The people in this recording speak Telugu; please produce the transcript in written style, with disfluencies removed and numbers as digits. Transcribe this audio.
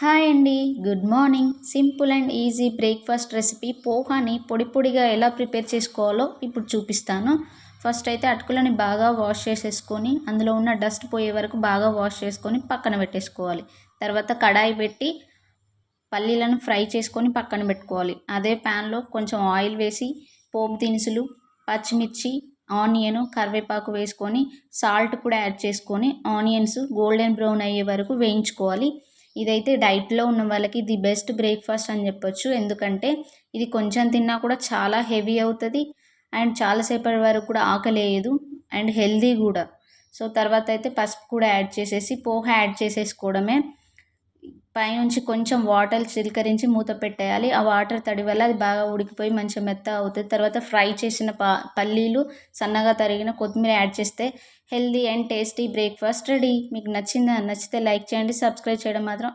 హాయ్ అండి. Good morning. Simple and easy breakfast recipe పోహాని పొడి పొడిగా ఎలా ప్రిపేర్ చేసుకోవాలో ఇప్పుడు చూపిస్తాను. ఫస్ట్ అయితే అటుకులని బాగా వాష్ చేసేసుకొని అందులో ఉన్న డస్ట్ పోయే వరకు బాగా వాష్ చేసుకొని పక్కన పెట్టేసుకోవాలి. తర్వాత కడాయి పెట్టి పల్లీలను ఫ్రై చేసుకొని పక్కన పెట్టుకోవాలి. అదే ప్యాన్లో కొంచెం ఆయిల్ వేసి పోపు దినుసులు, పచ్చిమిర్చి, ఆనియన్, కరివేపాకు వేసుకొని సాల్ట్ కూడా యాడ్ చేసుకొని ఆనియన్స్ గోల్డెన్ బ్రౌన్ అయ్యే వరకు వేయించుకోవాలి. ఇదైతే డైట్లో ఉన్న వాళ్ళకి ది బెస్ట్ బ్రేక్ఫాస్ట్ అని చెప్పొచ్చు. ఎందుకంటే ఇది కొంచెం తిన్నా కూడా చాలా హెవీ అవుతుంది అండ్ చాలాసేపటి వరకు కూడా ఆకలేయదు అండ్ హెల్దీ కూడా. సో తర్వాత అయితే పసుపు కూడా యాడ్ చేసేసి పోహా యాడ్ చేసేసుకోవడమే. పైనుంచి కొంచెం వాటర్ చిలకరించి మూత పెట్టేయాలి. ఆ వాటర్ తడి వల్ల అది బాగా ఉడికిపోయి మంచిగా మెత్తగా అవుతుంది. తర్వాత ఫ్రై చేసిన పల్లీలు, సన్నగా తరిగిన కొత్తిమీర యాడ్ చేస్తే healthy and tasty breakfast ready. మీకు నచ్చితే లైక్ చేయండి, సబ్స్క్రైబ్ చేయడం మాత్రం